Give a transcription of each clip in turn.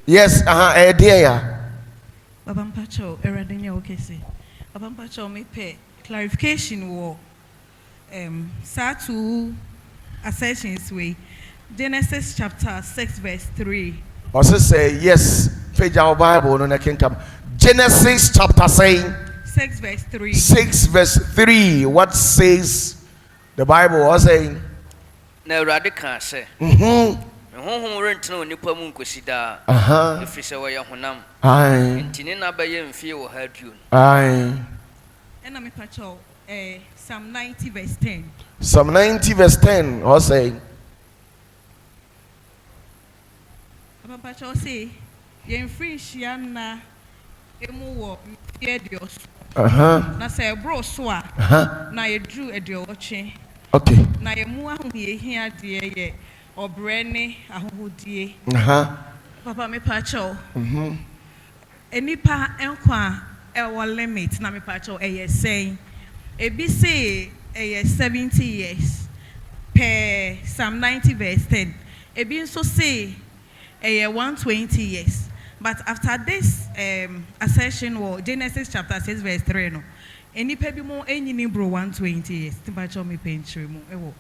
Yes, dear. Babampacho, Eradenia Okesi. Babampacho, me pay clarification war. Satu assertions way. Genesis chapter 6, verse 3. Also say yes, page our Bible, no, I can come. Genesis chapter 6, verse 3. 6, verse 3. What says the Bible was saying? Na radical say. Honhom rentno nipa mu nkosida. Efise wo ye honam. Aye. Ntini na baye mfie wo ha duo. Aye. And I'm pacho Psalm 90 verse 10. Psalm 90 verse 10 was saying. I'm pacho say yen free shiana emu wo mfie dios. Na say bro so a na ye drew ediowche. Okay. Na ye mu ahu ye hia de ye obrene ahodie. Papa me pacho. Enipa enkwa ewo limit na me pacho saying ebi say 70 years per Psalm 90 verse 10. Ebi nso say 120 years. But after this assertion or Genesis chapter 6 verse 3 no enipa bi mo enyini bro 120 years. Tipacho me pentre mo ewo.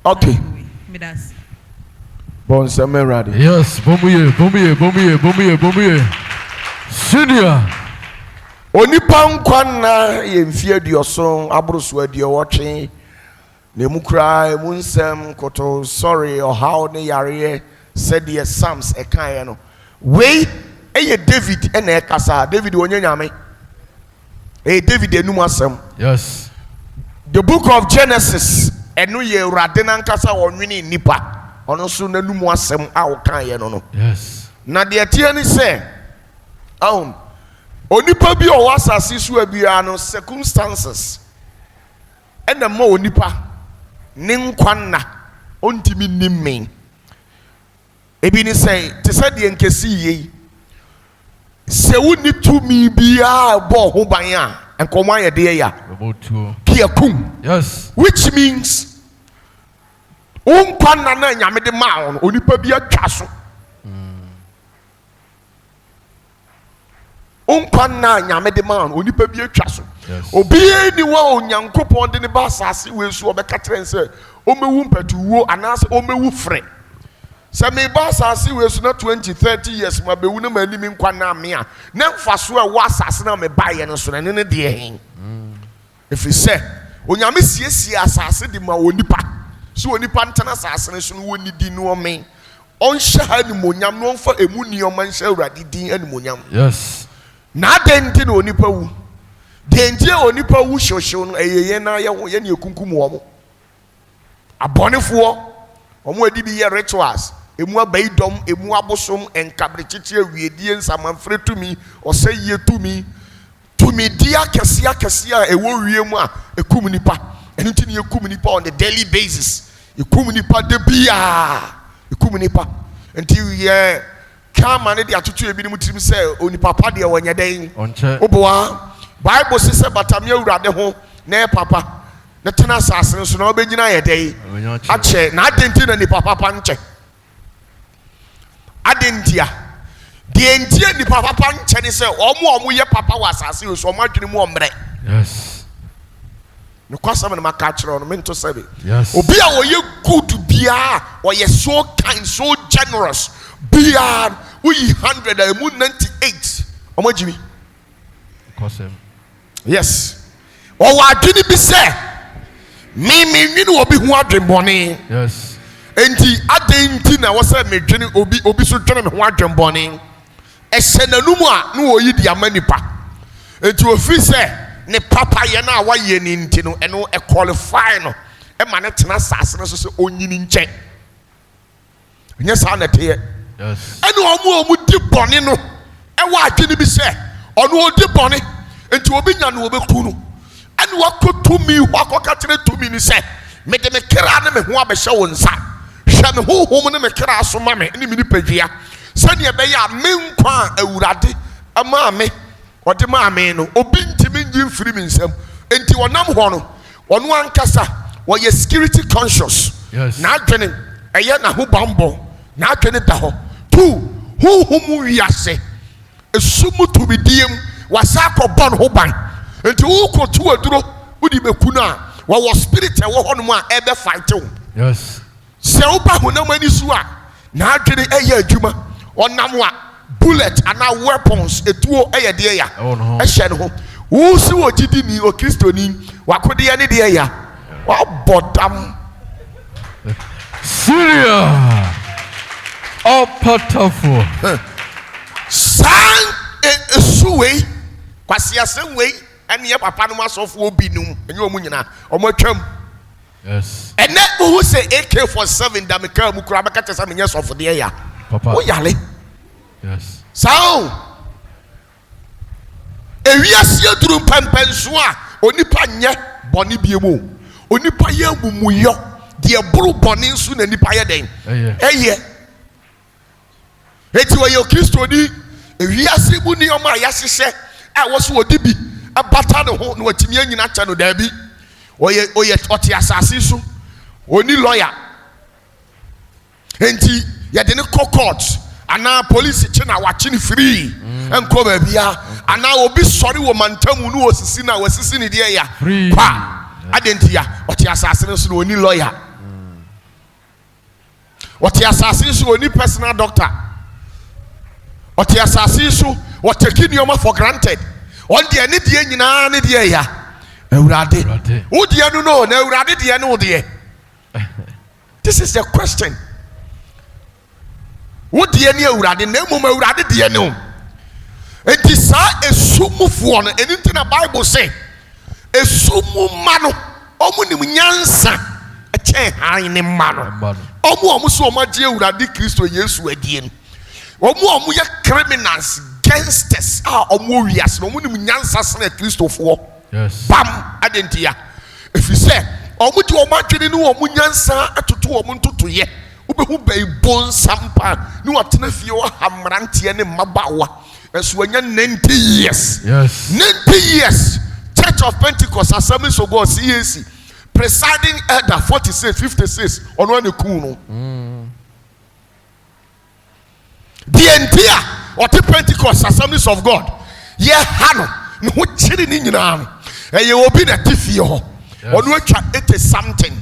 Okay. Me das. Bon summer ready. Yes, bombier. Senior. Onipa nkwana yemfie duoso abroso aduowotwe na mu kra mu nsem koto sorry or how ne yare said the Psalms ekan no we eye David ena ekasa David onyanyame David enum asem. Yes. The book of Genesis enu ye urade na nkasa wonwini nipa ono so nanum asem a wokan ye no. Yes. Na de tie ni say onipa bi o wasase so abia no circumstances ena ma onipa ne nkwanna ontimi nimmen ebi ni say te say de nkesi yi se woni tumi bia bo ho ban a enkomo aye de ya kiakum. Yes. Which means nkwanna na nyame de ma on onipa bi atwa so unkwana nyame de man onipa bi atwa so obi ni wa onyankopon de ne ba asase we so obeka trense omewu mpatuwo anase omewu frɛ se me ba asase we so na 20-30 years ma bewu na manimi nkwana me a na mfaso a wa asase na me baye no so na ne de hen efi se onyame siesie asase de ma onipa so onipa ntana asase ne so no woni di no me on hya ni monyam no mfa emu nioma nhya urade din ani monyam. Yes. Na denti na onipa wu denti onipa wu hyohyo no eyeye na ye ne ekunkum wo mo abonefo omo adi bi ye rituals emu abaidom emu abosom enkabere chichi awiedie nsamanfre tumi oseye tumi dia kese a ewo wiem a ekum nipa enti ne ekum nipa on the daily basis ekum nipa de bia ekum nipa enti ye kama ne de atutu ebi ni mutirim se oni papa de wonye den oboa Bible say batamia urade ho na papa ne tena asase so na obegyina ye den ache na adenti na ni papa nche adentia de entie ni papa nche ni se omo ye papa wa asase so omo adwene mu omre. Yes. No kwasam na makachiro no mento sebe. Yes. Obi a wo ye good bia or ye so kind so generous beyond we 100 and 98 omajimi. Yes. O wa dini bi say me nwini obi hu adwenbone. Yes. Enti adenti na wo say me dwene obi so dwene me hu adwenbone e se nanumu a no oyi di amanipa enti ofi say ne papa ye na wa ye ni nti no eno e qualify no e ma ne tena sase no so onyini nche nya sa na te. Yes. And omu di boni no e wa adwene bi se ono odi boni enti obi nya no obeku no ene wakotumi wakoka tere tumi ni se me de me kra ne me ho abehye wo nsa hwe me hohom ne me kra so ma me ne me nipadua se ne be ya me nkwa awurade ama me ode ma me no obi ntimi ngi mfiri mi nsam enti wonam ho no ono ankasa wo ye security conscious. Yes. Na adwene eye na ho bambo na adwene da ho. Two, honhom wiase esumu to be diem wasako bon ho ban enti wo koto aduro wodi beku na wo spirit e wo honom a ebe fight wo. Yes. Se wo ba honam ani su a na adwene eye adwuma onam a bullet ana weapons etuo eye de ya ehye ne ho wo si wo gidi ni o kristoni wakode ye ne de ya wa bodam Syria. Opatafuor. Sang esuwe kwasi asem we ene ye papa no masofo obinum enye omu nyina omotwam. Yes. Ene who say AK-47 da meka mu kura beka tesa menye sofo de ya Papa. o yale. Yes. Sao ewiase aduru pampanso a onipa nye boni biemu onipa ye mumuyo de eburu boni nso na nipa ye den eye eti wo ye kristoni ewiase bu ni oma ya hyehyɛ a wo so odi bi abata ne ho na watimi anyina cha no da bi oye oti asase so oni lawyer enti ye de ne court ana police chi na wachi ne free enko ba bia ana obi sori wo mantamu no osisi na wasisi ne de ya kwa adentia oti asase no so na oni lawyer oti asase so oni personal doctor oti asase so what take nioma for granted on de ne de nyina ne de ya Ewurade wo de no na Ewurade de ne wo de. This is the question. Wo de ne Ewurade na emom Ewurade de ne wo. Enti sa esumufuo no enti na Bible say esumu ma no omu nim nyansa eche han ne ma no omu so omagye Ewurade Kristo Yesu adie no omu ye criminals gangsters omu wiase no omu nim nyansa sene Kristofo. Yes. Bam adentia if you say omu di omadwene no omu nyansa atoto omu ntoto ye ubehu bai bon sampa ni watena fie wa hamrantie ne mabawa enso anya 90 years. Yes. 90 years Church of Pentecost Assemblies of God CAC presiding elder 46 56 ono ne ku no the entire or the Pentecost Assemblies of God ye hano no ho chiri ni nyina no eye obi na tifie ho ono atwa 80 something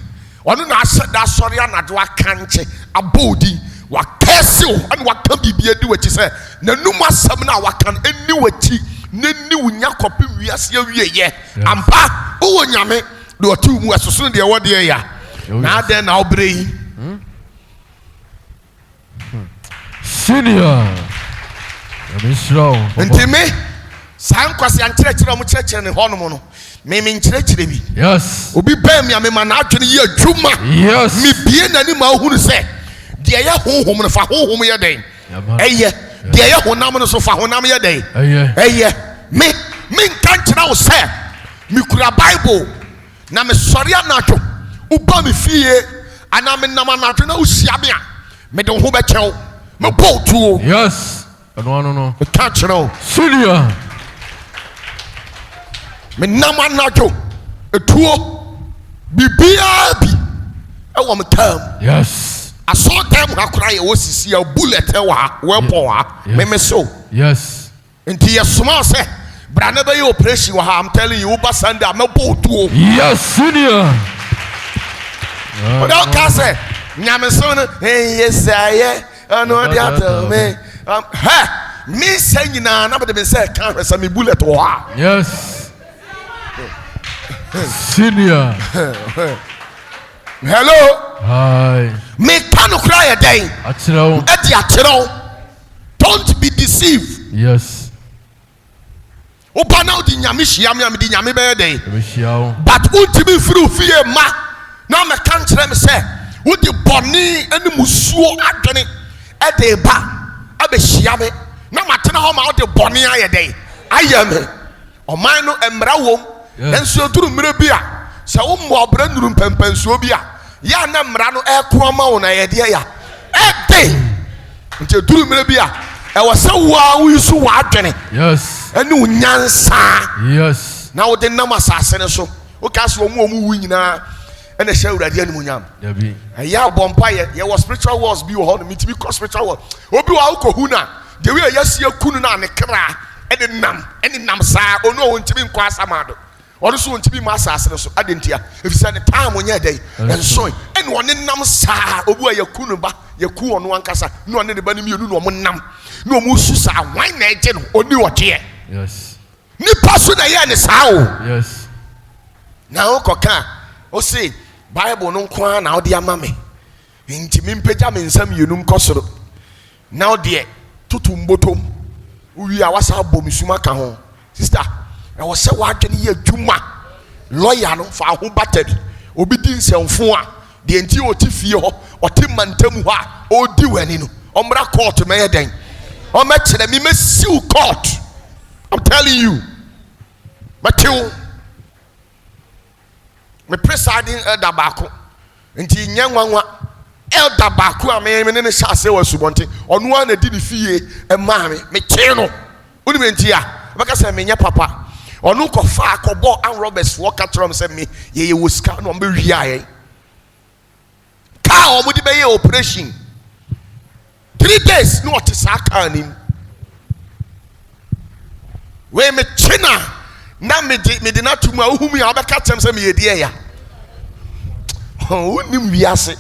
ono na aseda sori anado akanche abodi wakasiw and waka bibia di wachi se nanum asam na wakan eni wachi neni wunya kopi wiase awieye ampa wo nyame de otu mu asoso de wo de ya na den na obrei Senior. Ntime san kwase ankyerɛkyerɛ mu kyerɛkyerɛ ne hɔnom no me nkyerɛkyerɛ bi. Yes. Obi bɛn me ama na adwene ye adwuma. Yes. Me bie nani ma ohunu sɛ de ye honhom no fa honhom ye den. Eye de ye honam no so fa honam ye den. Eye me nka nkyerɛ wo sɛ me kura Bible na me sɔre anadwo uba me fie ana me nam anadwo na usia me a me de ho bɛkyɛw me bɔ tuo. Yes. No. Me ka kyerɛ Senior. me nam anadwo etuo bibia bi ewo me tam. Yes. Aso time hakura ye wo sisi a bullet e wa weapon ha me so. Yes. Nti ye soma se bra na be ye operation wa ha. I'm telling you Uba Sunday me bo tuo. Yes, Senior. Oda ka se nyame so no yes aye ano dia tell me me say nyina na be say kan hwesa me bullet wo ha. Yes. Senior. Hello. Hi. Me can cry a day. Don't be deceived. Yes. Opa now di nyame hia me di nyame be day. But ultimi fru fie ma na me kan kire me say wo di boni eni musuo adwene e de ba abe hia me na matena ho ma wo di boni aye day. Ayame oman no emra wom enso duru mre bia se wo mo obra nuru pempensuo bia ya na mra no e kroma wo na ye de ya e de nti duru mre bia e wo se wo yisu wo adwene. Yes. Eni unyansa. Yes. Na wo de nam asase ne so wo ka so omu wu nyina and a show that the animunyam. A ya bompire, there was spiritual wars be on me to be cross spiritual war. Obi wa ukohuna, the way yes, you couldn't and a cra, and the nam sa, or no one to be in Quasamado. Also want to be master, so I didn't hear. If you said the time when you're day, and so, and one in nam sa, or where you couldn't buy your coup on one casa, no anybody you know one nam, no mususa, wine agent, or new here. Yes. Ni person a year is how. Yes. Now, coca, or say, Bible no quan now, dear mammy. Intimim pejamin some you num cosro. Now, dear, tutum bottom. We are was our bomisumaka home. Sister, I was so working here, Juma. Lawyer no for who battery. Obedience and four. The entire Tifio or Tim Mantemua or Duanino. Ombra court me then. Or match them, me sue court. I'm telling you. Matthew. Me presiding elder baako nti nyanwanwa elder baako a me ne shase was subonte onu an edi ne fie e ma me kye no uni me nti a baka se me nya papa onu ko fa akobọ an robbers wo ka trom se me ye wo ska no be wi aye ka o mu di be ye operation 3 days no ot sa ka nim we me china na me di na tumu a ohumi a obeka tem se me ye die ya onim wiase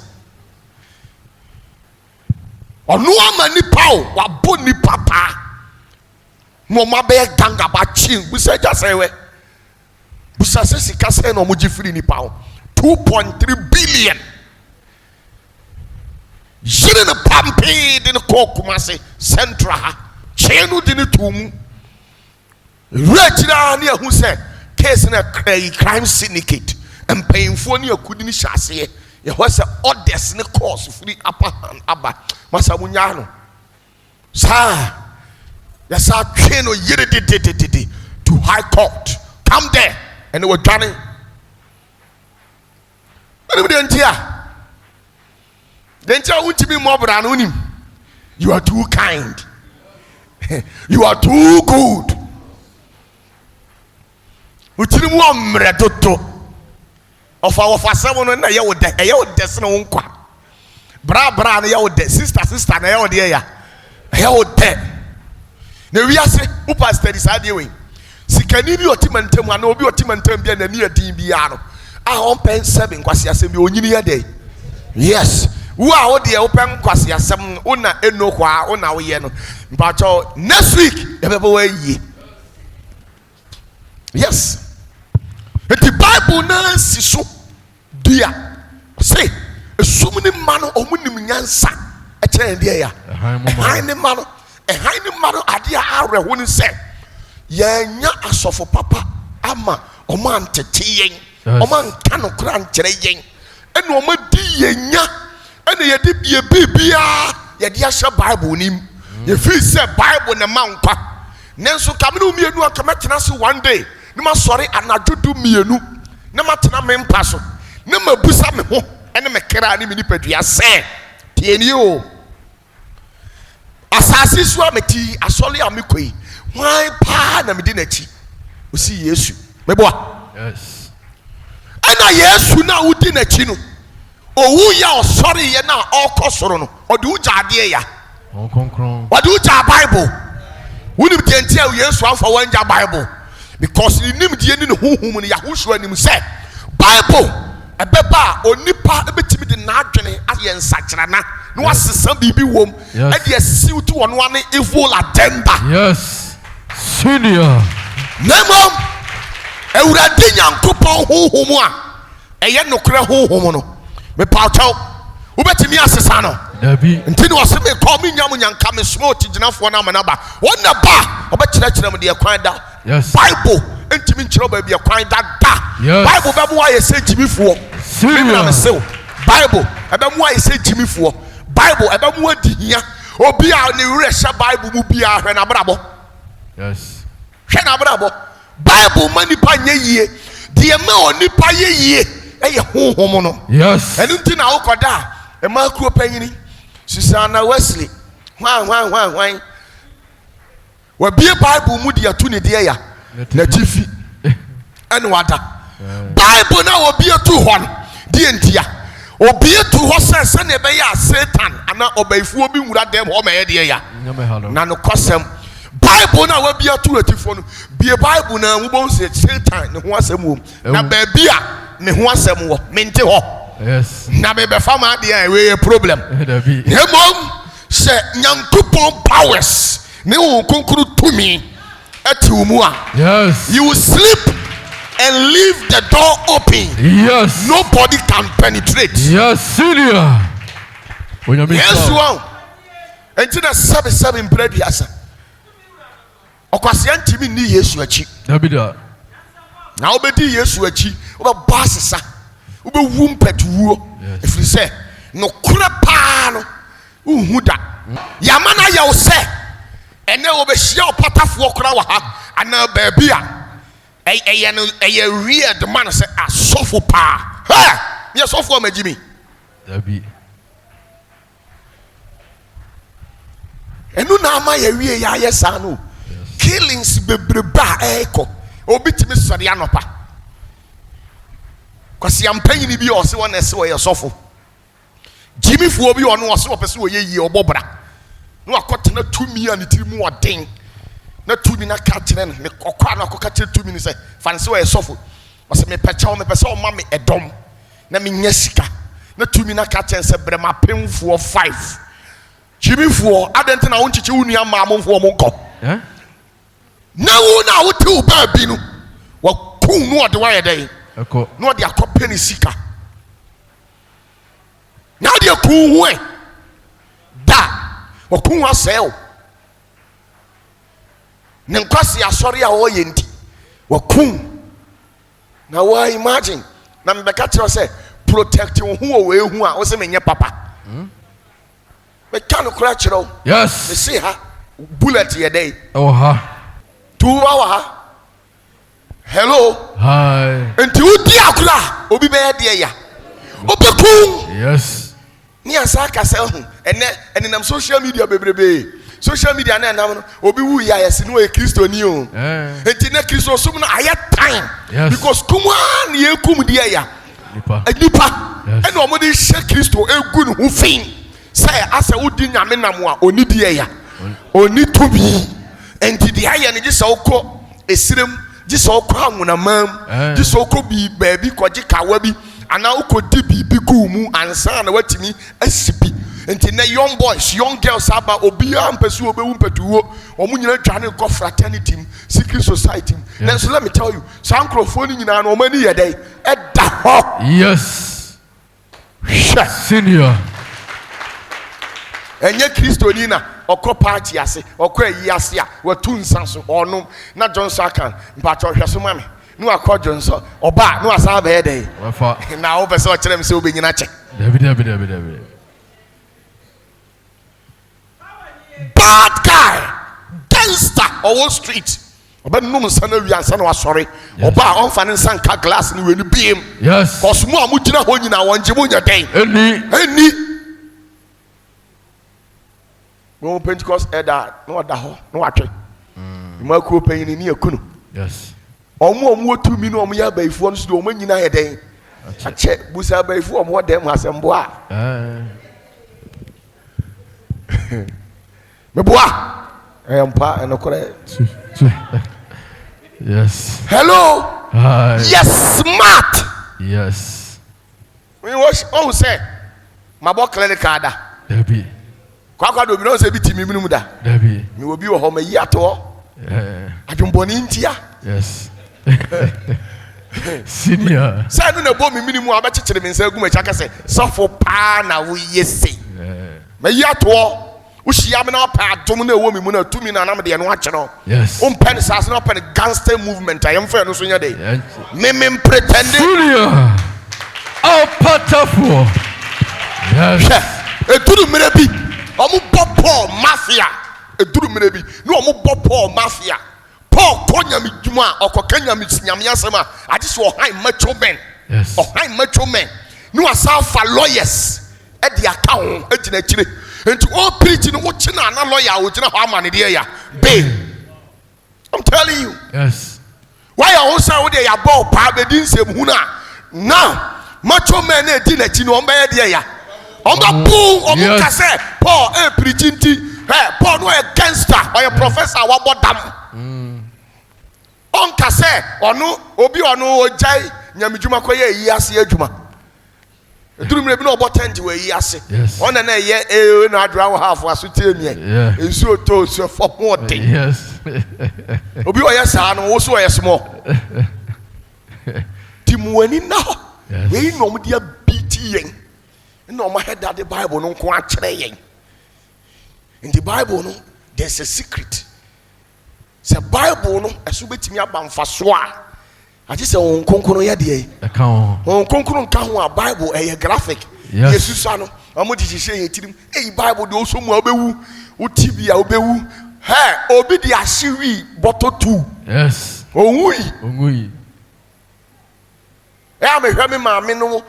onu amani paw wa boni papa mo ma be ganga ba chin busa ja sewe busa se sika se no mo gifiri ni paw 2.3 billion jine na pampi de ko kumase central ha chenu de ne tumu rechira na hu se case na crime syndicate and painful ni akudi ni hyase ye ho se orders ni course free upper hand aba masa munya no sa ya sa twe no yere de to high court come there and they were running anybody ntia won't be more brand unim you are too kind you are too good utiri mu omre toto of our seven na ye wode e ye wode se no nkwa bra na ye wode sister na ye wode ya ye wode na wi ase u pastor is ade we sikani bi otimantem ana obi otimantem bi na ni adin bi ya no a on pen 7 kwase asem bi onyini ye dey yes wo a wode e pen kwase asem una enokwa una wo ye no mpacho next week e be bo yi yes. The Bible na si so dia say esumni mano omunim nyansa e kire dia ya haini mano ade a areho ni se yanya asofo papa ama oman tete yen oman kanu kra nkire yen ene oma di yenya ene ye di bibia ye di ahye Bible nim ye fi se Bible na mankwa nenso kamenu mienu akametena se one day nima sorry anajudu mienu nama tena me mpa so nama busa me ho ene me kra ni me nipadua se tieni o asasi so ameti asole amekoi hwan pa na me di na chi osi Yesu meboa yes ana Yesu na udi na chi no owu ya osori ye na okosoro no odi uja ade ya okonkron odi uja Bible woni mtentia Yesu amfa wanja Bible because in him die ni ne honhom ne yahohwa nim say Bible ebeba onipa ebetimi de na adwene aye nsakirana no asesa bibi wom e de asiw to wono ane evil agenda yes senior nemom ewurade nyankopon honhom a eye nokra honhom no me pautaw ubetimi asesa no dabi ntini wose me call me nyam nyanka me small tiginafo na manaba wonna ba obekira kira me de kwan da yes Bible entimi nkyiro ba bia kwan da yes Bible ba mu aye se jimifo me na se Bible eba mu aye se jimifo Bible eba mu adihia obi a ne wure hye Bible mu bia hwe na brabo yes hwe na brabo Bible mani pa nye yie de ma onipa ye yie eye honhom no yes enu ntina akoda e ma kuro panyini Susana Wesley hwan wa bie Bible mu de atu ne de ya na tifi ene wada Bible na wo bie tu hon dientia obi to ho se ne be ya Satan ana obaifuo bi nwura dem ho ma ye de ya na no kosem Bible na wa bia to atifo no bie Bible na wo bon se Satan ne ho asem wo na ba bia ne ho asem wo mente ho Yes. Na be fama de we problem hemom se nyankopon powers ne wo konkuru tumi ati wo a Yes. you will sleep and leave the door open. Yes. Nobody can penetrate. Yes, senior. Yes, one. Until the 7 bread yasa. Okwasi antimi ni Yesu achi. Dabida. Na obedi Yesu achi. Oba basisa. Obe wumpetuwo. If you say no kura pa no uhuda. Yamana ya ose. Ene obehia Opatafuor kura wa ha ana baby a a weird man say a suffer pa. Ha! Me suffer majimi. Dabi. Enu na ama ye wie ya yesa no. Killings bebreba eko. Obi timi sori anopa. Kwasi ampanyi bi o se won ese wo ye suffer. Jimmy fu obi ono o se wo pese wo ye yi obobra. No akotena tumi ani tiri odin. Na tumi na ka kire no me kokwa na akoka kire tumi ni say fanse wo esofo o se me pecha o me pese o ma me edom na me nya sika na tumi na ka kire se brema pemfuo 5 chimifuo adent na wonchichi wunu ya ma amomfo mo nko na wo na wo te ba bi no wa kun no de wa ye den Eko. no de akope ni sika na de kun hu da wa kun wa sel Nenkwasi asori a wo ye nti wakum na wa imagine na mbeka tiro say protect wo hu we hu a wo se menye papa be kan kura kiro Yes. me see ha bullet ye day Oh ha. 2 hour ha hello Hi. enti udi akura obi be ye de ya obekum Yes. ni asaka se hu ene nam social media bebrebe social media na nam obi wu ya yesi no e Kristo ni o enti na Kristo sum na aye time because kuma na ye kum die ya nipa ene o mo de hye Kristo egu ne hu fin say asa udi nyame nam a oni die ya oni tobi enti die aye ne gisa okọ esirem gisa okọ anwonamam gisa okọ bi baabi kwaji kawa bi ana ukodi bibi ku mu ansa na watimi asibi enti na young boys young girls aba obia mpesu obewu mpetuwo omunyina dwane go fraternity secret society na so let me tell you sankrofoni nyina na omani yedai eda ho. Yes. Senior. Enye Kristo ni na okọ party ase okọ ayi ase a watu nsa so onom na Johnson akan mpacho hweso mame no akọ Johnson oba no asa ba yedai Wafa. na wo pese o kyerem se obenyina che Dabi. bad guy gangster on Wall Street oba num sana wi ansa na wasori oba on fa ne sanka glass ni weni biem Yes. kosmo amugina ho nyina wonje mo nya den Eni. no Pentecost elder no oda ho no atwe ma ko panyin ni akunu. Yes. Omo otumi no omo ya baifuo no so omo nyina he den ache busa baifuo omo dem asembo a meboa empa enokore. Yes. Hello. Hi. Yes, smart. Yes. We was oh say my boy clinical da Dabi. kwa do bi no say bitimi minum da Dabi. me obi wo ho ma yi ato adwomboni ntia. Yes. Senior. Say no na bo mi minimu abachichere me nsa gu ma chaka say sofo pa na wo yesi ma yi ato ushia me na pa adom na ewo mi mu na tumi na nam de no akere. Yes. Pen sas na pen gangster movement I am fair no so nya dey me pretending Senior. Opatafuor. Yes. eduru mere bi omu Paul mafia eduru mere bi no omu Paul mafia Paul konya mi djuma okokanya mi nyame asema ade so ohan macho men. Yes. Ohan macho men no asafa lawyers e de aka ho agina kire enti all preach no wo kina na lawyer wo gina ho amane de ya bail. I'm telling you. Yes. Why you also with your ball pa be din sem hu na now macho men edi na chi no omba ye de ya omba boom omu ka say Paul preaching ti Paul no a gangster or a professor wa bodam on ka say onu obi onu ojai nyamedwuma koye yi ase adwuma eduru mre bi no obotanji we yi ase on na ye na adra half aso tie mi ensu oto so for more thing Yes. obi o yes no wo so yes small timuani na we no mo dia biti yen no mo head that the Bible no ko a kire yen. In the Bible no there's a secret. The Bible no esu betimi aba mfaso a just say on konkono ya de on konkono nka ho a Bible e graphic yesu sa no amo di hye yetirim Bible de oso mu obewu utibia obewu obi di ahyewi bottle 2 Yes. onwui me hwe me maame no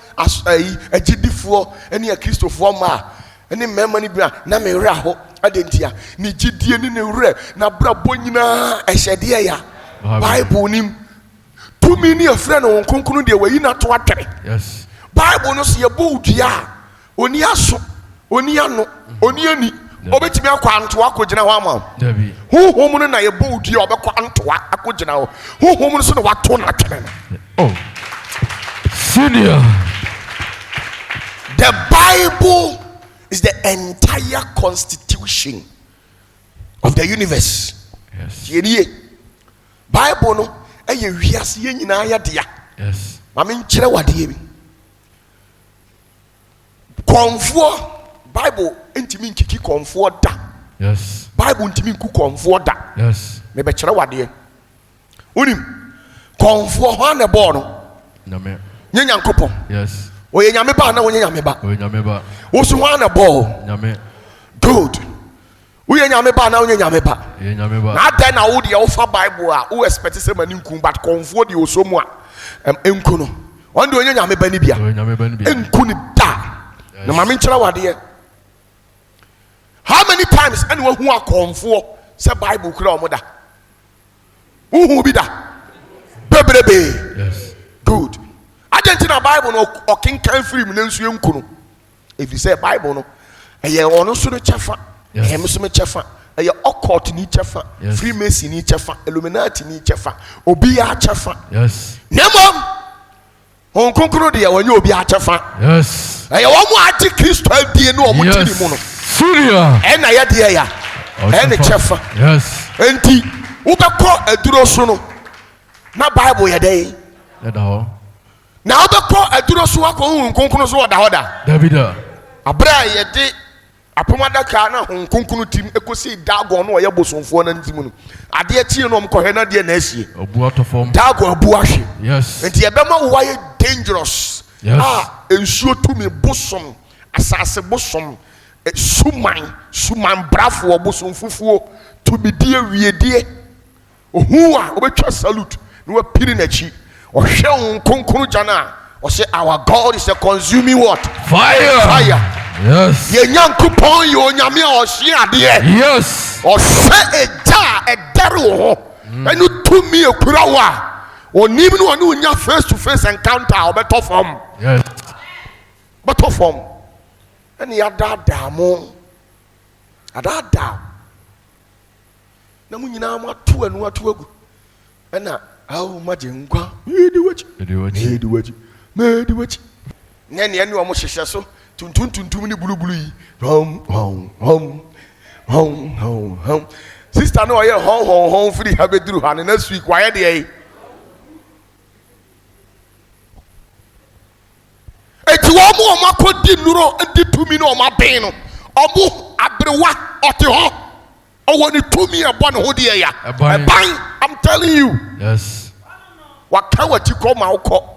agidifo ene ya kristofo ma ene mema ni bia na me wura ho adentia ni gidie ni ne wura na brabo nyina ehyede ya Bible nim tumi ni afra no nkonkunu de wayi na to atwere. Yes. Bible no se ye bo udua oni aso oni ano oni ani obetimi akwa anto akogina ho ama Dabi. Honhom no na ye bo udua obekwa anto akogina ho honhom no so na wato na twere. Oh. Senior. The Bible is the entire constitution of the universe. Yes. Yeniye Bible no eye wiase ye nyina ya dia. Yes. Mame nkyere wade bi. Konfo Bible ntimi nkiki konfo da. Yes. Bible ntimi nku konfo da. Yes. Me be kyere wade. Unim konfo ho na bo no. Nyame. Nye Nyankopon. Yes. Oye nyame ba na onye nyame ba. Oye nyame ba. Wo so ho na bo. Nyame. Good. Uye nyame ba na onye nyame ba. Oye nyame ba. Na then na wo de wo fa Bible a wo expect say mani nku but konfo de osomu a enku no. On de onye nyame ba ni bia. Oye nyame ba ni bia. Enku ni da. Na mame nkyere wade. How many times anyone who are konfo say Bible kura omo da? Who bi da? Bebrebe. Yes. Good. Argentina Bible no okinkan free mu nensu enku no. If you say Bible no eye ono so no chefa. Em so me chefa. Eye occult ni chefa. Freemason ni chefa. Illuminati ni chefa. Obi ya chefa. Yes. Nemom on konkoro de wanye obi a chefa. Yes. Eye wo mu ati Kristo adie no omo tiri mu no. Senior. E na ye de ya. E ne chefa. Yes. Enti wo bekọ aduro so no. Na Bible ye dey. Edaho. Na wo bekọ aduro so akọ konkoro so oda hoda. Davida. Abra ye de apomada ka na honkonkunu tim ekosi dagon no ye bosonfo na ntim no ade achi no mkohwe na de na asie Obu atofom. dagon abu ahwe. Yes. Enti ebema wo ye dangerous. Yes. Ensuo tumi bosom asase bosom suman brafo bosonfufuo tumi die wiedie ohu a obetwa salute no wa piri na chi ohwe honkonkunu jana o say our God is a consuming what? Fire. Yes. Ye Nyankopon ye onyame a ohye ade. Yes. Ohwe eja edere ho. Enu tumi ekura wa. Onim no onu nya face to face encounter obeto form. Yes. Beto form. Eni adada mo. Adada. Na mu nyina mo atu anu atu agu. Ena awu maje nkwa. Edi wachi. Medi wachi. Nene ene o mo hyehye so. Tuntum ni bulubulu yi. Hom. Sister no ye hom free habeduru ha next week why dey. Eti wo mo makodi nuro edi tumi no ma ben no. Omo abrewa ote ho. Owo ni tumi e bo ne ho de ya. I'm telling you. Yes. Waka wati ko ma ukọ.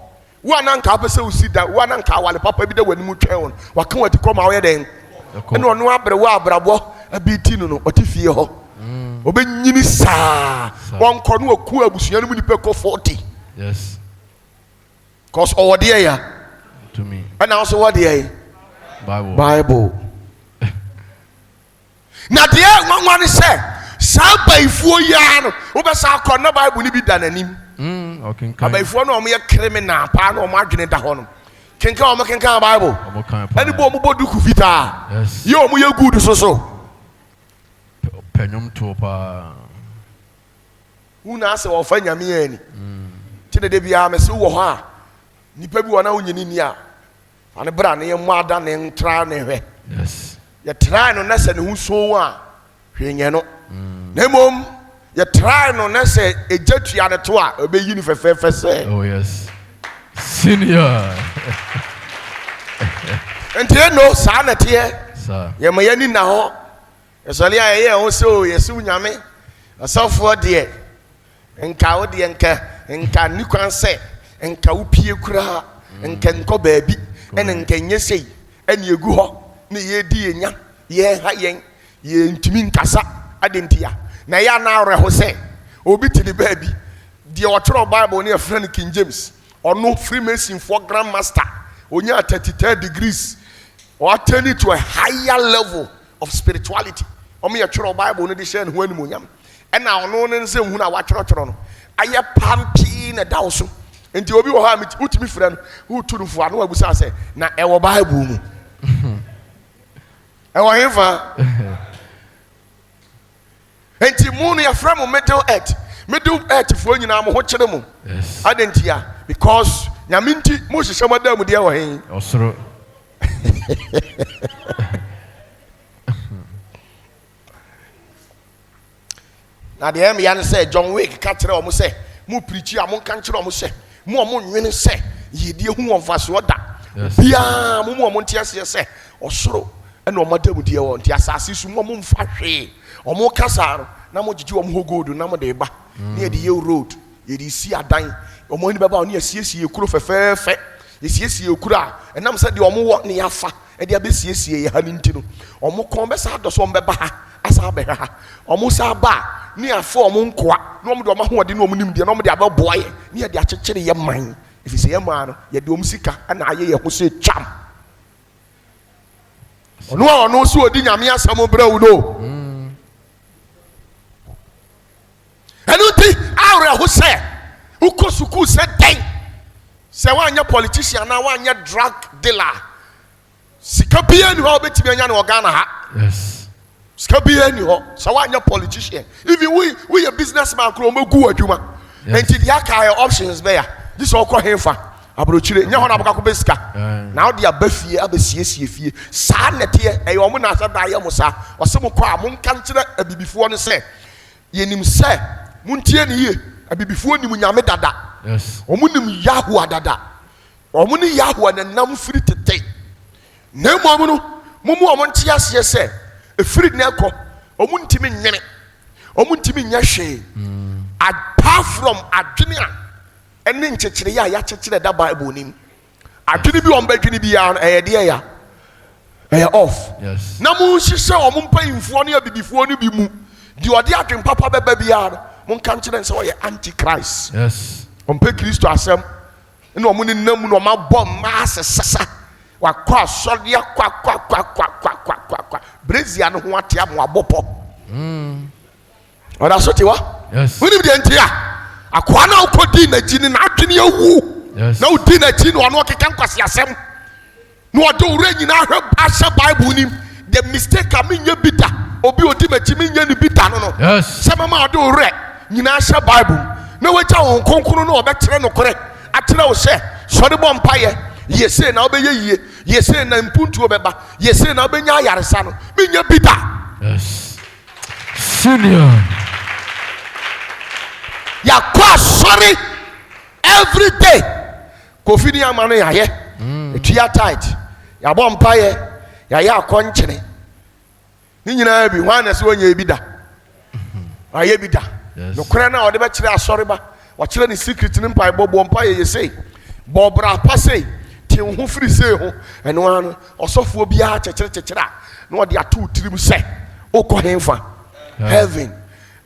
Wana nka apese usida wana nka wale papa bi de wani mu twen won waka wati ko ma wo ye den ene ono abrewa abrabo abiti no otifie ho obenyini saa won ko no aku abusua no mu nipa ko 40. Yes. Cause over there ya To me. and also what there Bible na there nwanwan say saa baifuo ya no wo be saa ko na Bible ni bi da nanim. Okay. Abaifo no omo ye criminal pa na omo adwene da ho no kenka o mo kenka Bible ani bo mo bodu ku fita Yes. ye o mo ye good so Penyum to pa. una se wo fa nyame ani tine de bia me se wo ho a nipa bi wona wonyini ni a ane bra ne ye mo ada ne ntra ne hwe Yes. ye try no na se ne hu so a hwenye no na mom ye try no na se ejatua ne to a obeyi ni fefefe se Oh yes. Senior. enti no sa na te Sir. ye ma yani na ho esole a ye ho so ye su nyame asafo de nka wo de nka ni kwan se nka wo pie kura nka nko baabi ene nka nyesei ene egu ho ne ye di enya ye ha yen ye ntimi nkasa adentia na ya na awre ho se obi tini baabi de o tro Bible ne friend King James ono Freemason for grandmaster onya 33 degrees or turn it to a higher level of spirituality omo ye tro Bible ne de share ho animonyam ena ono ne nse hu na wa tro no aye pampi na dawso enti obi wo ha utimi frɛ no utu fu ano abusa sɛ na ɛwɔ Bible mu ɛwɔ hefa enti mu no yɛfrɛ mo middle earth fo nyina mo ho kyere mo Yes. adentia because nyame nti mo hyehyɛ mo da mu deɛ wɔ hen Osoro. na deɛ ɛm ya ne sɛ John Wick ka kyerɛ ɔmo sɛ mo preachi a mo nka kyerɛ ɔmo sɛ mo ɔmo nwene sɛ yɛdie hu wɔn fa so da Yes. bia mo ɔmo nte aseɛ sɛ ɔsoro ɛna ɔmo da mu deɛ wɔ nti asase so mo ɔmo mfa hwee ɔmo kasa no na mo gyegye ɔmo ho gold na mo de ba ne yɛde yɛ road yɛde si adan ɔmo ani bɛba ɔne yɛsiesie kuro fɛfɛɛfɛ yɛsiesie kuro a ɛnam sɛ deɛ ɔmo wɔ ne yɛafa ɛde abɛsiesie yɛ ha ne nti no ɔmo kɔn bɛsa adɔ so ɔmo bɛba ha asa abɛhwɛ ha ɔmo sa ba ne afɔ ɔmo nkoa na ɔmo de ɔmo ahoɔden na ɔmo nim deɛ na ɔmo de abɛboa yɛ ne yɛde akyekyere yɛ man efisɛ yɛ man no yɛde ɔmo sika ɛna ayɛ yɛ ho sɛ twam ɔno a ɔno nso odi nyame asɛm brɛ wo no ɛno nti awerɛ ho sɛ wokɔ sukuu sɛ dɛn sɛ woanyɛ politician na woanyɛ drug dealer sika bia ni hɔ a wobɛtumi anya ne wɔ Ghana ha Yes. sika bia ni hɔ sɛ woanyɛ politician even woyɛ businessman koro ɔmɛgu adwuma Yes. enti deɛ aka yɛ options bɛya gye sɛ wokɔ hefa aburokyire nyɛ hɔ na abokakɔ bɛsika na wode aba fie abɛsiesie fie saa nɛteɛ ɛyɛ ɔmo na asɛ da yɛ mo saa ɔsɛ mo kɔ a monka nkyerɛ abibifoɔ no sɛ yɛnim sɛ montie ne yie abibifoɔ nim nyame dada Yes. ɔmo nim Yahua dada ɔmo ne Yahua na nam firi tete na mmom no momu ɔmo nte aseɛ sɛ efiri ne kɔ ɔmo ntimi nyene ɔmo ntimi nyɛ hwee apart from adwene a ɛne nkyekyere yɛ a yɛakyekyere da Bible nim adwene bi ɔmo bɛdwene bi ya ɛyɛ deɛ ya ɛyɛ off Yes. na mo nhyehyɛ ɔmo mpanyinfoɔ ne abibifoɔ no bi mu deɛ ɔde adwene papa bɛba biara no mo nka nkyerɛ sɛ ɔyɛ antichrist Yes. ɔmpɛ Kristo asɛm ɛna ɔmo ne nam mu na ɔmo abɔ mmaa sesasa wakɔ asɔre akɔ brezia no ho ate ama wabɔ pɔ ɔda so te wa Yes. wonim deɛ nti a akoa na wokɔdi n'akyi no n'adwene awu Yes. na wodi n'akyi no ɔno ɔkeka nkwasi asɛm na ɔde wura nyinaa ahyɛ Bible nim the mistake a menyɛ bi da obi odi m'akyi menyɛ ne bi da no Yes. sɛ mama ɔde wura nyinaa hyɛ Bible na wagya wɔn kronkron na ɔbɛkyerɛ nokorɛ akyerɛ wo sɛ sɔre bɔ mpayɛ yɛsee na wobɛyɛ yie yɛsee na mpuntuo bɛba yɛsee na wobɛnya ayaresa no menyɛ bi da Yes. Senior. yɛakɔ asɔre every day kofi ne ama no yɛayɛ ɛtua tight yɛabɔ mpayɛ yɛayɛ akɔnkyene ne nyinaa bi hwan na sɛ wɔnyɛ bi da ayɛ bi da Yes. nokorɛ no a wɔde bɛkyerɛ asɔre ba wɔkyerɛ ne secret ne mpaebɔ bɔ mpayɛ yɛsei bɔ bra pa sei te wo ho firi sei ho ɛno ara no ɔsɔfoɔ biara kyɛkyerɛ a na wɔde ato wo tirim sɛ wokɔ hemfa heaven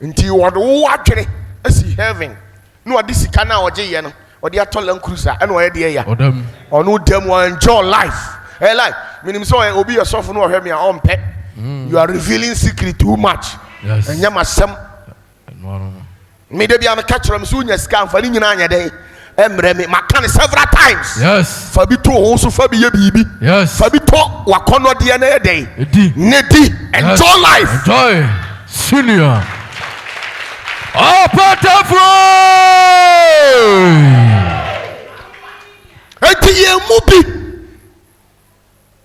nti wɔde wo adwene asi heaven na wɔde sika no a ɔgye yɛ no ɔde atɔ Land Cruiser ɛna ɔyɛ deɛ ya Odam. ɔno dam enjoy life life menim sɛ ɔyɛ obi yɛ sɔfo no ɔhwɛ me a ɔmpɛ you are revealing secret too much Yes. ɛnyɛ masɛm No. me de bia meka kyerɛ me so wonya sika amfa ne nyinaa anyɛ dɛn emreme makane several times. Yes. Fabi to also fabi ye bibi. Yes. Fabi to wakono de na day. Edi. Nedi enjoy life. Enjoy. Senior. Opatafuor. Enti ye mubi.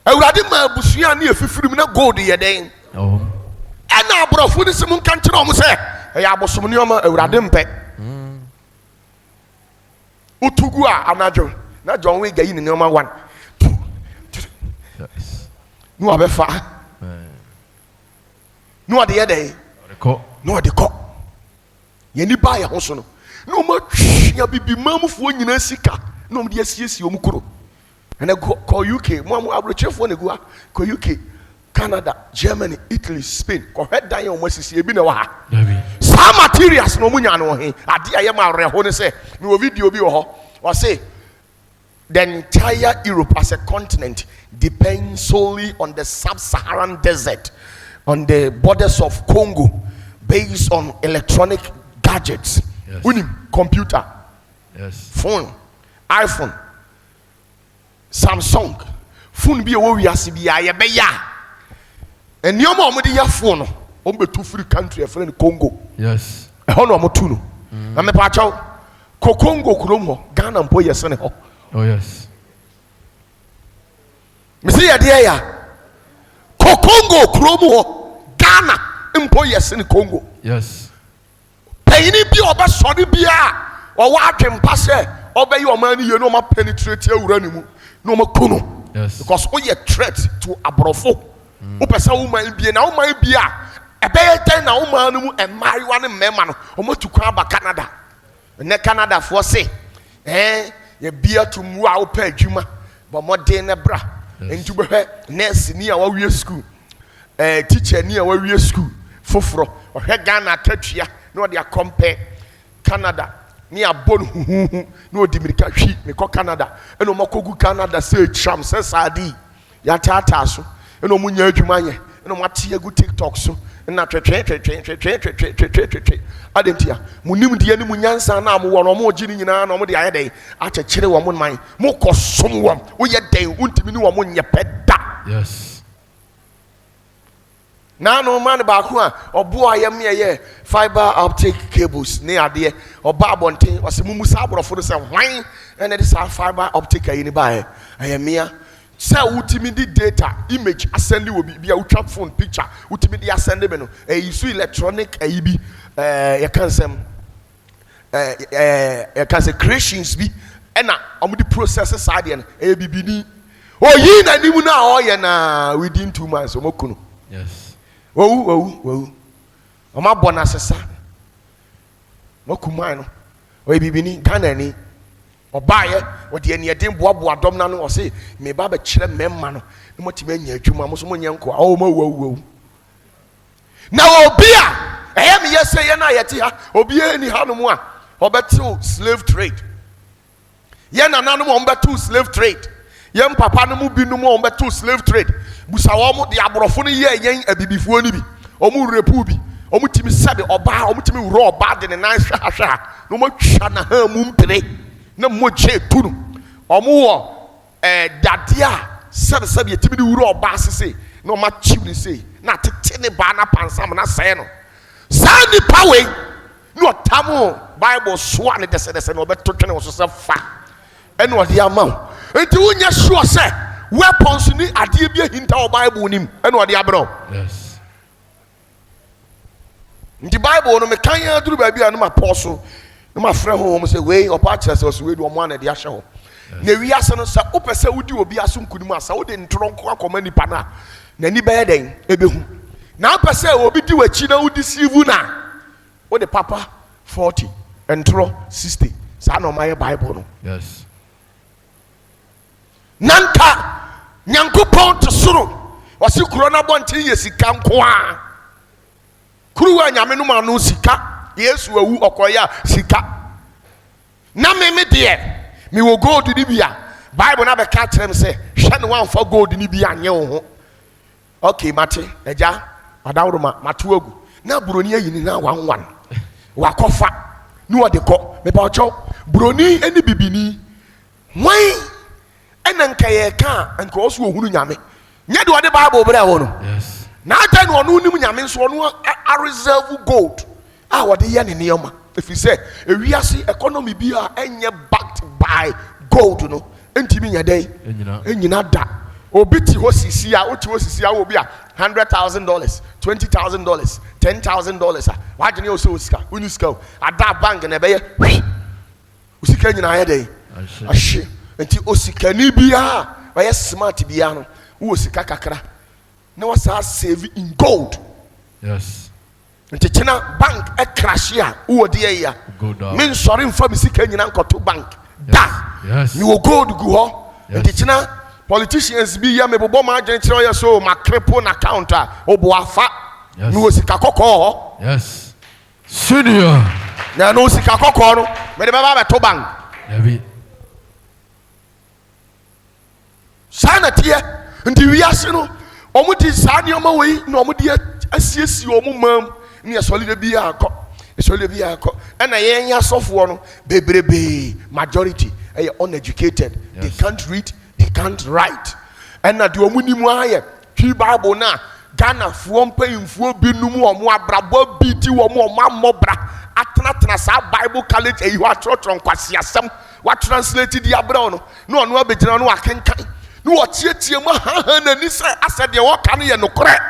Awurade ma busua na efifirim na gold ye den. Oh. Ana abrofo ni se mun kan kire omo se ya abosom ni omo awurade mpe. Utugu a anajo na John we gayi ni number 1. Yes. No abefa. No ade ye dey. No ade ko. Ye ni ba ya ho so no. No ma ya bibi mamfo nyina sika. No mo de asiesie omukuro. And I go UK, Mom, I will check for the go UK, Canada, Germany, Italy, Spain. Go ahead, die on West Sea. Some materials no money no he. Adi I am a rehone say no video be or say the entire Europe as a continent depends solely on the sub-Saharan desert, on the borders of Congo, based on electronic gadgets. Yes. Computer, yes, phone, iPhone. Samsung phone bi o wiase bia ye be ya enioma o de ya phone o be to free country e friend Congo. Yes, e ho no mo tu no na me pa chaw ko Congo krom ho Ghana mpo ye sene ho. Oh yes, me see ya de ya ko Congo krom ho Ghana mpo ye sene Congo. yes, payini bi o be sori bia o wa adwempa se o be ye o man ye no ma penetrate awura ni mu no mo kuno. yes, Because we a threat to abrofo. Upesa woman bi na woman bi a ebe ten na woman no mu e mariwa ne mema no omo tu kwa ba Canada. Ne Canada for say ye bia to mu a opa adwuma bo modern ne bra. Entu be hwe nurse ni a wa wie school. Teacher ni a wa wie school. Foforo o hwe Ghana tatua no de compare Canada. Ni abon no di mirika hwi me ko Canada eno makogu Canada say cham say sadi ya tata so eno munya adwuma ye eno mate agu TikTok so na twetwe adentia munim de ani munyansa na mo wono mo gini nyina na mo de ayedai akekere wo mo man mo kosom wo wo ye den untimi ni wo mo nye peda. yes, Na no man ba ko a obo ayam ye fiber optic cables ne ade oba abonten o se mumusa abrofo se hwan ene de sa fiber optic ayi ni ba ayamia se utimi di data image ascend wo bia utwa phone picture utimi di ascend me no su electronic ayi bi ye kan sem ye kan se creations bi ena omo di process sa de no bibini oyi na nimu na o ye na within 2 months omokuno. yes, Wow. Oma bona sesa. Mo kumai no. O bibini Ghana ni. Obaye o de ene den boaboa dom na no o se me ba ba kire memma no. Mo ti manya adwuma mo so mo nyenko a o ma wow. Na obi a eye me yese ye na yeti ha. Obi eni ha no mu a obeto slave trade. Ye na nanom o mbeto slave trade. Ye papa no mu bi no mu o mbeto slave trade. Busawo mo de abrofo no ye yen abibifuo ni bi omu repu bi omu timi sabe oba omu timi wuro oba de ne nan hwa no mo twa na ha mu mpere na mo che tunu omu wo dade a sabe ye timi wuro oba sese na ma chiwni sei na tete ne ba na pansam na sai no sani power no tamo Bible so an de se no beto twene wo so se fa ene ode ama enti wonya sure se weapons ni ade bia hinta o Bible nim ene ode abro. yes, The Bible no me kan ya duru ba bia no ma apostle no ma frɛ ho mo say we opa kyerɛ sɛ so we do mo ana de ahye ho na wi ase no sa opese wudi obi aso nkunim asa wo de ntronko akoma nipa na ni bɛyɛ den ebehu na opese obi di wachi na wudi sivu na wo de papa 40 entro 60 sa na o ma Bible no. yes, Nanka nyankopɔn to soro wasi kuro na bonten ye sika nko a kuruwa nyame no ma no sika Yesu awu okoya sika na me de me wo gold ni bia Bible na be ka kyerem se hwe ne wan fa gold ni bia anye wo ho. Okay mate eja adawro mate agu na buroni ayi ni na 11 wakofa ni wo de ko me ba ocho broni any bibini. Why? And then Kayaka and cross who Yami. Yet what the Bible Brown. Yes. Now then one who Yamin so I reserve gold. Ah, what the yen in Yama. If you say a real economy be and you're backed by gold, you know, and Timmy a day, and you not that. Or bitty hosi will be $100,000, $20,000, $10,000. Why do you so scar? When you go at that bank and a bay, we see Kenyan a day. I shit. Until Osikani Bia, by a smart Biano, who was Kakakra. Now I start saving in gold. Yes. Until China bank a crash here, who dear ya. Gold. Men sorry from the Kenyan uncle to bank. Da. Yes. You will go to go. Until China politicians be ya, maybe bomb agent, so my cripple counter, Obuafa. Yes. No Sikako. Yes. Senior. Now no Sikako, maybe Baba to bank. Heavy. Sanatia, and the Riasino, Omuti Sanyama way, no Mudia, assist your mum, near solid Biaco, a solid Biaco, and a young soft one, baby, majority, uneducated. Yes. They can't read, they can't write. And at your Munimaya, Tree Bible now, Ghana, Fuampa, Fuabinu, or Brabo, BT, or more Mobra, Atlanasa Bible College, a you are taught on Quasiasam, what translated the Abrano, no one will be done, I can. No, Tietium, and this I said, you walk on here, no correct.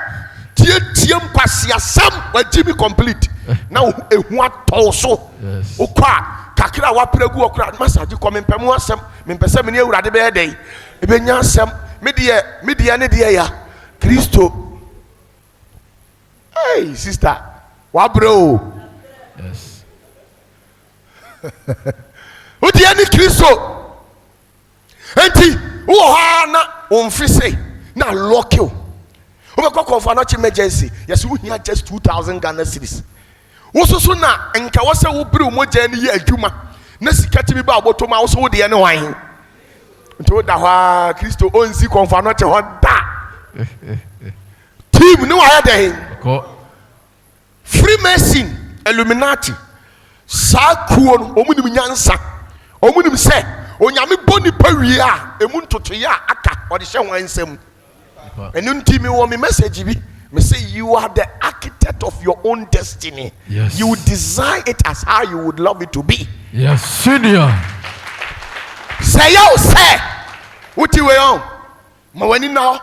Tietium Passia, some were Jimmy complete. Now, a what also? Yes. Oka, Kakra, what prego, crowd, master, you come in Pemuasam, Mempesamini, Radebe day. Ebenyasam, Media, Nidia, Christo. Hey, sister, what bro? Yes. Who the any Christo? Auntie. On say now lock you. Over call for an emergency. Yes, we have just 2,000 Ghana cedis. Also, so now, and Kawasa will bring more journey here, Juma. Nesi catch me by what to my also the other wine. Told that Christo owns the confanate on that. Team, no other. Freemason, Illuminati, Sakuon, Omunim Omunim say. Onyame boni pawia emuntu to ya aka odi hye wansem enunti me wo me message bi me say you are the architect of your own destiny. Yes. You design it as how you would love it to be. Yes, senior. Say yo say uti we on ma wani now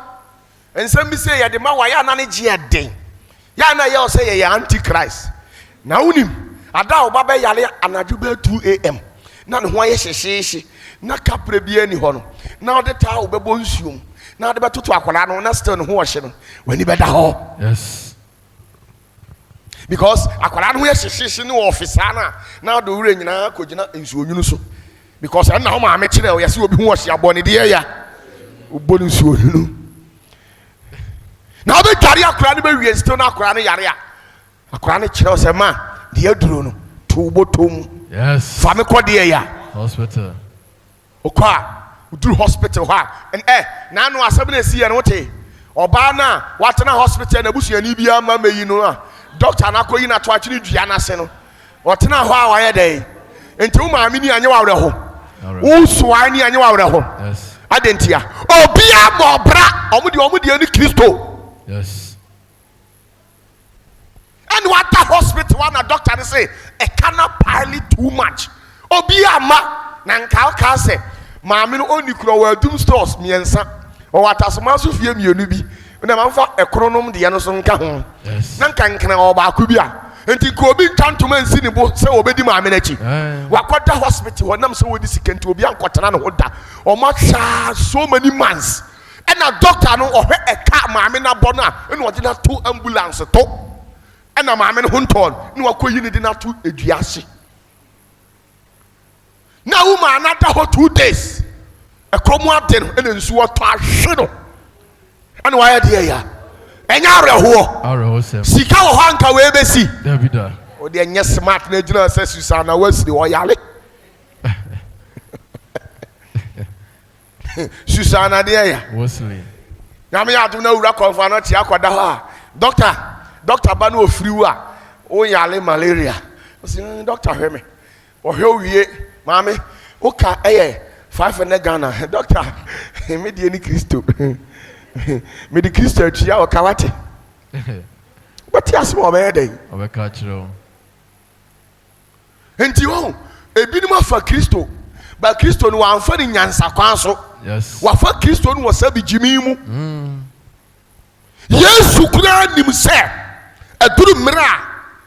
ensem bi say ya de ma wa ya na ne je den ya na yo say ya antichrist na unim ada obaba yale anaju be 2 am na ne ho aye hyehyeehye na kapre bia ni ho no na ode taa obebo nsuom na ode betoto akwala no na still ne ho ohye no wani beda ho. Yes. Because akwala no ho hyehyeehye ne officer na ode wure nyina kogina nsuonyunu so because na ho ma kire o yase obi ho ohye abone de ya obonu nsuonyunu na obe tware akwala no be wie still na akwala no yare a akwala no kire o se ma de aduro no to botom. Yes. Fami ko de ya hospital. Okwa uduru hospital ha and na no asem na esi ya no te oba na watena hospital na busuani bia ma meyi no a doctor na koyi na to akiri dua na se no otena ho a waye dey enti wo maami ni anye wa wre ho wo suwa ni anye wa wre ho. Yes. Adentia obia mo bra omudi ani Kristo. Yes. And what the hospital one doctor say I cannot pile it too much. Obia ma na nka say maami no oni kuro wa doom stores miensa o watasoma so fie mienu bi na manfa ekronom de no so nka ho. Yes. Na nkankana o ba ku bia enti ko obi ntantoma nsi ne bo se obedi maami na chi wakwada hospital wonam so wodi sikenti obi ankotana no hoda o ma so many months and a doctor no o hwe eka maami na bo na ene o de na to ambulance to and a maami no honton ni wakoyi ne de na to eduase. Now woman another 2 days. A come out then and then so what shadow. And why dear ya? And Our Sika o hanka we be see. David. O de nya smart na jina say Susanna was the oyale. Susanna dear ya. Wesley. Na me adu na wura konfa na ti akwada ho. Doctor ba no ofriwu a o yale malaria. O say doctor hwe me. ohwe wie maame oka 500 Ghana doctor me die ni Kristo me di Kristo atua o ka wate what ya small be dey Obeka chiro. enti wo ebinim afa Kristo ba Kristo no amfa ni nyansa kwan so Yes. wafa Kristo no wasabi jimi mu Yesu kura nim se aduru mra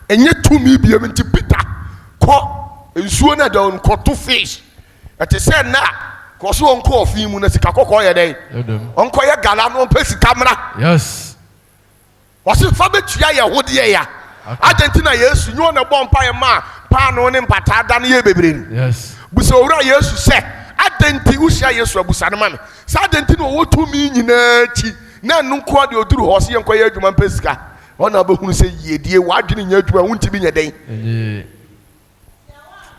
enye tumi biam nti Peter ko nsuo na da onkoto fish ate se na ko so onko ofin mu na sika kokko ye den onko ye gala no pesi kamera. Yes. Wasi fa betua ye hode ya Argentina Yesu nyo na bompa ye ma pa no ne mpata da no ye bebre. Yes. Buso owura Yesu se adenti usia Yesu abusa no mame sa adenti no wo tumi nyina chi na nko de oduru ho se ye nko ye adwuma pesika ona behunu se yedie wadwene nya adwuma wunti bi nya den.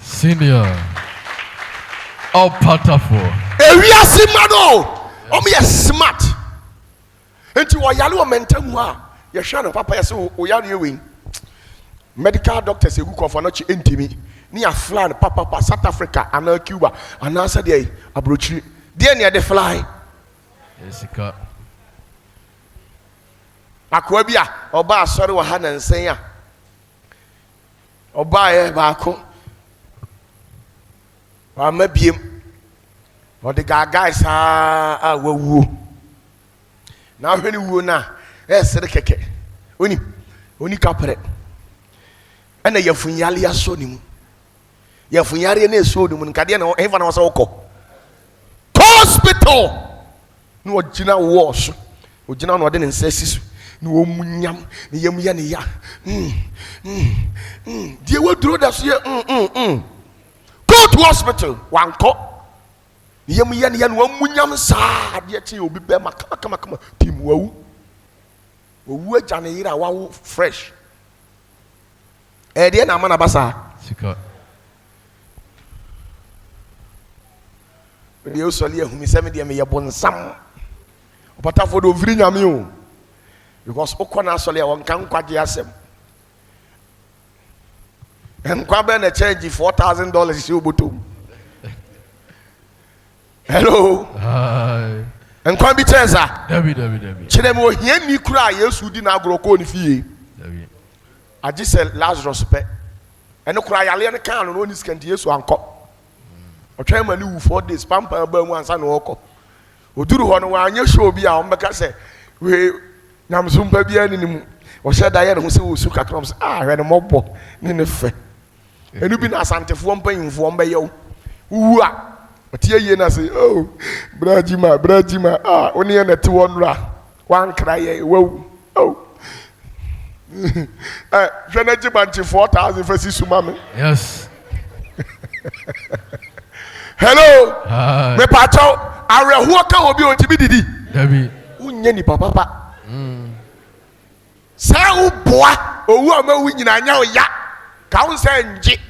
Senior. Opatafuor. Ewiase mano omo ye smart enti wo yale o mentamu a ye hwa no papa ye se o yale ewe medical doctors egu konfo no chi entimi ni a fly papa South Africa and Cuba and answer dey abrochi dey near the fly Yesika. akwa bia oba asori wa ha na nsen a oba ye ba ko wa mabiem o de guys a wawu na hwene wuo na esere keke oni kapre ana yafunyale yaso ni mu yafunyare na eso ni mu nkade na efa na wasa wokọ hospital no ogina wo so ogina no de ne nsa sisu ni wo munyam ni yam ya ne ya die woduro da so ye go to hospital wanko ni yam ya ne ya no munyam saa de tie obi be makama tim wawu owu agya ne yira wawo fresh de na amana basa Sika. de osoli ehumi se me de me yebonsam Opatafuor do viri nyame o because okona asoli a wonka nkwaje asem enkwa be na charge $4,000 si obotom. Hello. Hi. Enkwa bi chenza Debbie. chire me ohia ni kura Yesu di na agro ko ni fie Debbie. agise Lazarus pe eno kura yale ne kan no ni skandi Yesu anko otwa ma ni wu 4 days pampa ba mu ansa no okọ oduru ho no wa anya show bi a o mbeka se we nyamsumpa bi ani ni mu o hye da ye ne ho se wo su kakrom se hwe ne mobbo ni ne fe enu bi na asantefo mpanyimfo mbeyew wu a otie ye na se oh brajima oni ye na ti wonra wan kra ye wawu oh jana jibanchi 4,000 for sisumame. Yes. Hello. Hi. Me pacho are who ka obi on tibi didi. Debbie. Unye ni papa. Sa u boa owu ama wu nyina nya ya. Ka un se nji.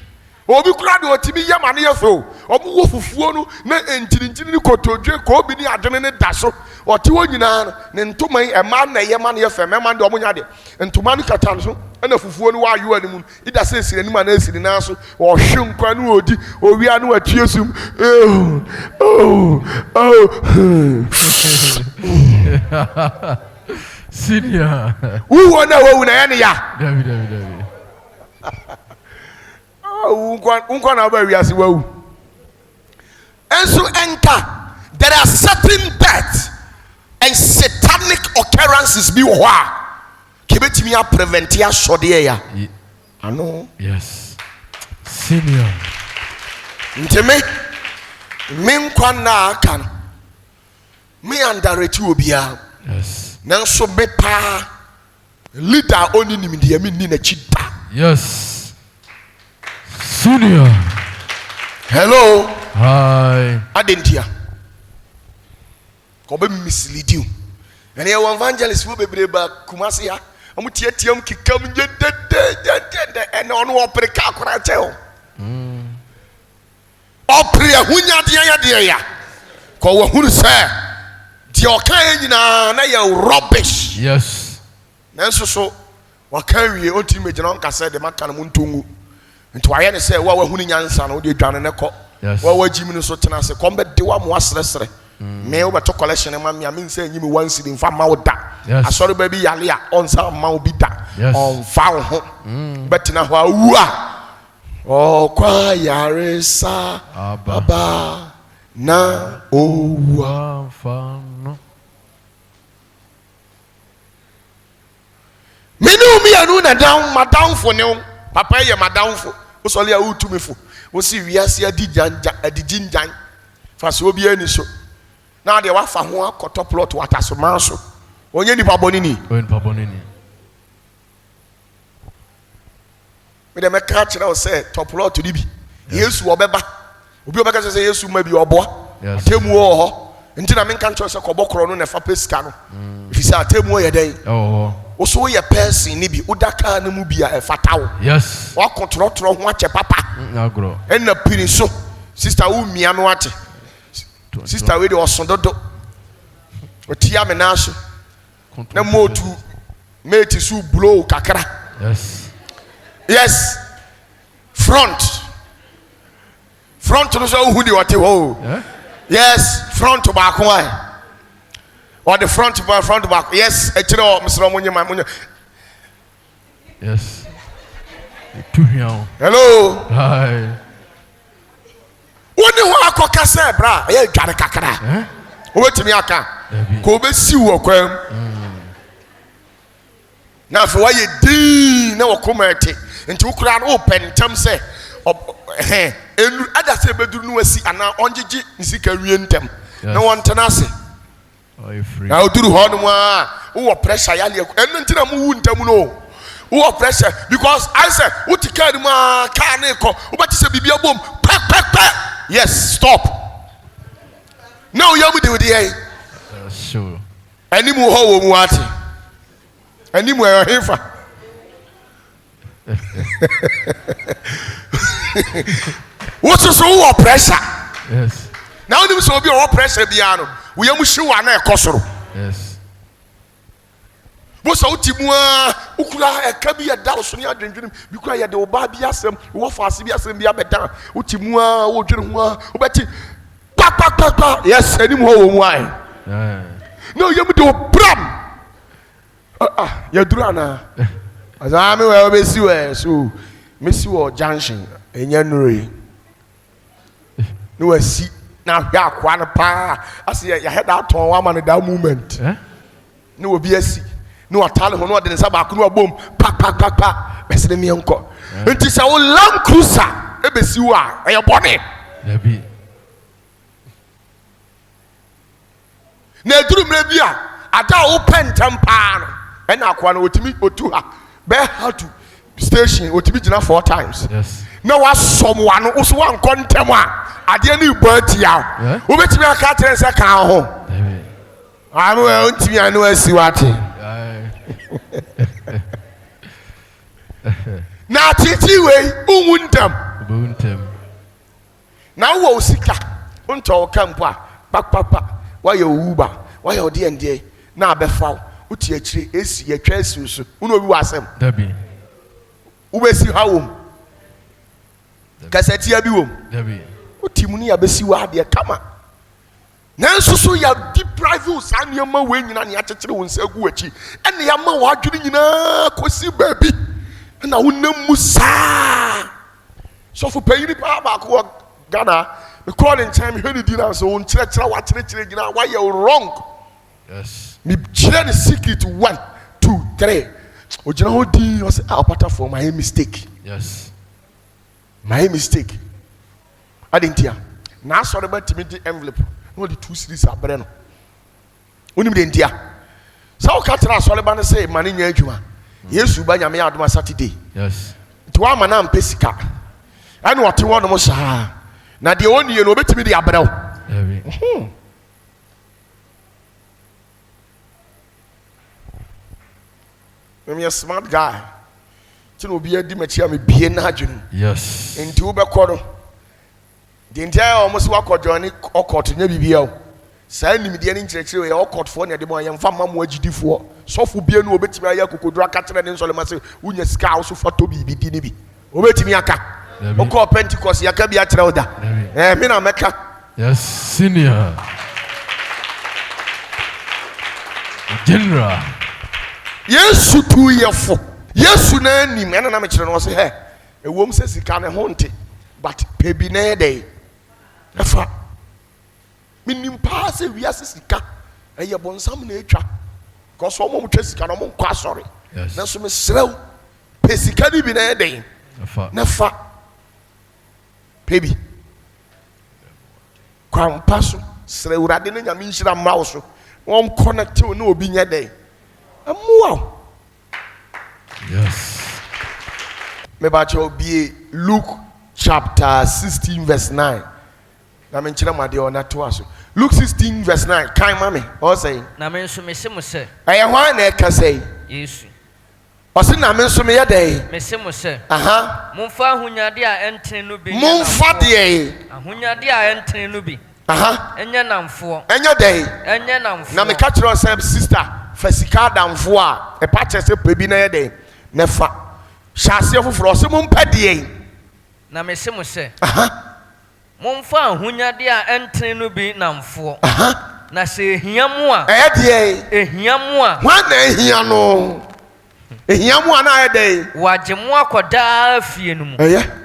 Obi kura de otibi yama ne yefo. Omo wo fufuo no na enchirinchiri ni kotodwe ko obi ni adwene ne daso. Oti wo nyina ne ntoma ema na yema ne yefe mema de omo nya de. Ntoma ni katan so na fufuo no wa ayo animu. Ida se sire ni ma na asiri na so. O hwe nkwa no odi. Owia no atuesum. Senior. Who wona wo na ya ne ya. Debbie. Unkwa na ba wiase wawu. Enso enter there are certain deaths and satanic occurrences bi wo a kebetimi a prevent ya sode ya. Ano. Yes. Senior. Nteme me nkwa na aka no me underrate obia. Yes. Nanso be pa leader oni nimde me ni na chida. Yes. Senior. Hello. Hi. Adentia. Ko be mislead you. And your evangelist will be breba kumasi ya. Amu tietiam kikam je and on opereka akora cheo. Opre hunya dia ya. Ko wo hunu se di okan nyina na ya rubbish. Yes. Nanso so wakan wie onti me gina onka se de maka no ntongu. nti wayɛ ne sɛ wa hunu nyansa no de dwane ne kɔ wa wagyi mi so tena se kom be de wa mo asresre me wo beto collection ma me am say nyimi one cedi mfa ma wo da asɔre ba bi yale a onsa ma wo bi da on fa wo ho betena ho awu a kwa yare sa baba na owa fa no menu mi anu na down madam fo ne papa ye madam fo wo sɔle a wutumi fo wo si wiase adi jinjan fa so obi ani so na de wa fa ho akɔtɔ plot wataso man so onye nipa bɔni ni me de me ka kyerɛ wo sɛ top plot ni bi yesu obeba obi obeka sɛ yesu ma bi oboa atemu wo ho nti na me nka kyerɛ sɛ kɔbɔ korɔ no na fa pesika no fi sɛ atemu wo yɛ dɛn oso ye person ni bi udaka na mu bi a fatawo yes wa kontrotro ho ache papa agro na pini so sister wo mia no ache sister we de osododo otia me na so na motu mate su blow kakra yes front no so hu di wote ho yes front back one or the front back yes echiro Mr. Munyema yes to here hello hi woni ho akoka se bra ye dware kakra obetimi aka ko obesi wo kwam na fe wa ye din na wo komete nti ukura no pentam se enu ada se beduru no wasi ana onjeje nsika wie ntem na won tenase na oduru ho no a wo pressure yale enu ntina mu wu ntam no wo pressure because I said uti car ma car na ko ubati se bibia bom pa yes stop now you am dey here sure animu ho wo mu ati animu e hefa what is so pressure yes now nim so obi o pressure bia no we am hyewa na e kosoro yes bosa utimu a ukura eka bi ya da so ne adwendwenem bi kura ya de oba bi asem wo faase bi asem bi abeda utimu a wo dwene ho a obeti pa yes anim ho wo mu ai no yam de obram ya durana azame we obesi we so mesi wo junction enya nuri no wasi na hwa akwa na pa ase ya head out on one man that moment no obi asi no atale ho no de nsa ba ko no abom pa bese mi enko enti se wo Land Cruiser ebesi wo a e bone na bi na duru mra bi a ada wo pentam pa no e na akwa no otimi otu ha be how to station otimi gina 4 times yes na wa somwa no so wa nkontem a ade na ibo atia wo betimi aka tere se kan ho anu e ntimi anu asi wate na titi we unwuntem na wo osika unto kampo a pa wa ye uba wa ye ode ende na abefa uti akire esi ye twa esi so uno obi wasem dabi ubesi hawom kaseti abi wom dabi utimu ni abesi wa de kama nanso so ya deprive us anema we nyina ne akekere won sa gu achi ene ya ma wa adwene nyina kosi baabi na wonam musa so for payini pa ba ko Ghana me call in time he di na so won kire wa kire nyina why you wrong yes me kire the secret 1 2 3 ojina ho di o say Opatafuor my mistake yes my mistake adentia na asore ba timi di envelope no the 2 series abre no onim de ndia sa o ka tra asore ba no say mane nya adwuma yesu ba nyame adoma Saturday yes to wa mana mpesika ane wote wono mo saa na de onie no obetimi de abre wo I'm a smart guy. So no be a dimachia me be na adwenu. Yes. Enti wo be kɔ the entire almost work or journey or court nya bibia o. Sa nim de ani nkyerɛkyerɛ we or court for na de mo ayɛ mfa mamu agidifo. So fu bia no obetimi ayɛ kokodura ka kyerɛ ne nsɔle ma se unya sika wo so fa to bibi di ne bi. Obetimi aka. Oko Pentecost yaka bi akyerɛ oda. Me na meka. Yes, senior. General. Yesu 2 years. Yesu na nim ena na me kyerɛ no say he. Ewom se sika ne ho nte. But pebi na dey. Efa. Minim pa se wiase sika. Eye bonsam na etwa. Because omo mo twa sika no mo nkwa sorry. Yes. Na so me serew. Pe sika ni bi na dey. Nefa. Pebi. Kwampa so serew rade na nyame nhira mma so. Won connect we na obi nya dey. Amuwa. Yes. Me ba cho be Luke chapter 16 verse 9. Na me nkyerɛ made ona to aso. Luke 16 verse 9. Kan mame. O say. Na me nso me se mo se. Aye hwan na ɛka say? Yesu. O say na me nso me yɛ dɛ. Me se mo se. Aha. Momfa ahonyade a ɛntene no bi. Momfa de. Ahonyade a ɛntene no bi. Aha. Enye namfo. Enyo dɛ. Enye namfo. Na me ka kyerɛ sɛ sister, fa sika damfo a e pa kyerɛ sɛ pebi na yɛ dɛ. Na fa. Hyase foforo sɛ mompa de. Na me se mo se. Aha. Momfa ahonyade a ɛntene no bi namfo. Aha. Na se ehia mu a. Ɛyɛ de. Ehia mu a. Hwan na ehia no? Ehia mu a na yɛ dɛ. Wagye mu akɔdaa fie no mu. Ɛyɛ.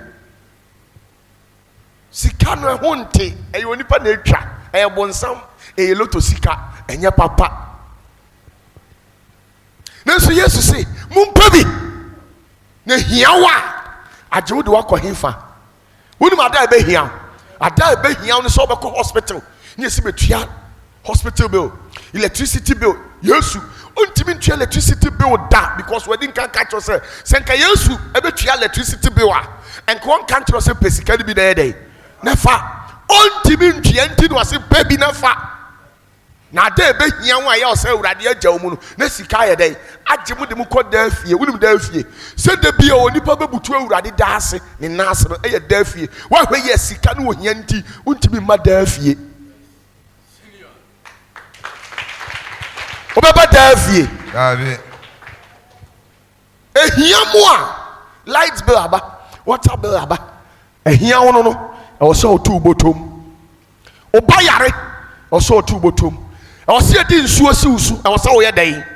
Sika no ho nte. Ɛyɛ onipa na etwa. Ɛyɛ bonsam. Ɛyɛ loto sika. Ɛnyɛ papa. Nanso Yesu se, mompa bi. Na hia wa. Agye wo de wakɔ hefa. Wonim ada ebe hia. Ada ebe hia no so obekɔ hospital. Nye si betua hospital bill, electricity bill. Yesu, ontimi ntua electricity bill da because we didn't catch us. Senka Yesu ebetua electricity bill a. Enko on kan tro se pesika bi na yɛ Nefa. Ontimi ntua nti no ase baby nefa. Na ada ebe hia wo ayɛ ɔsɛ urade agya mu no. Na sika yɛ dɛ. Agye mu de mu kɔ da afie. Wonim da afie. Se da bia onipa bebutu urade da ase ne naase no ɛyɛ da afie. Wa hwɛ yɛ sika no hia nti ontimi ma da afie. Obeba da afie. Abi. Ehia mu a light bill aba, water bill aba. Ehia wo no no, ɛwɔ sɛ otu botom. Oba yare, ɛwɔ sɛ otu botom. Ɛwɔ sɛ edi nsuo si usu, ɛwɔ sɛ woyɛ dɛn.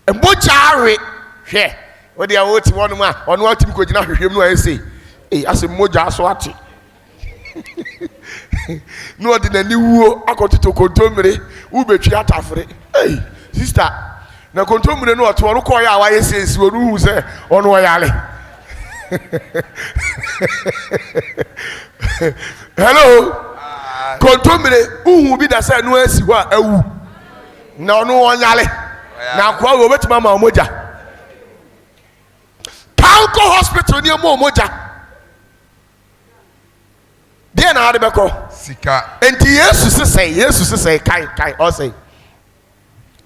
Mbogya awe, hwɛ. Wodi a woti wɔn mu a, ɔno atimi ko gyina hwehwem no ayɛ ase mbogya so ate. No odi na ni wuo akototo kontomire, wo betwi atafre. Sister, na kontomire no oto ono kɔ ya awaye sensi onu hu sɛ ono oyale. Hello. Kontomire uhu bi da sɛ no asi hɔ a awu. Na ono onyale. Na akwa wo betima ma omogya. Panko hospital ni mo omogya. Deɛ na ade bɛkɔ Sika. enti Yesu sesɛ kai o say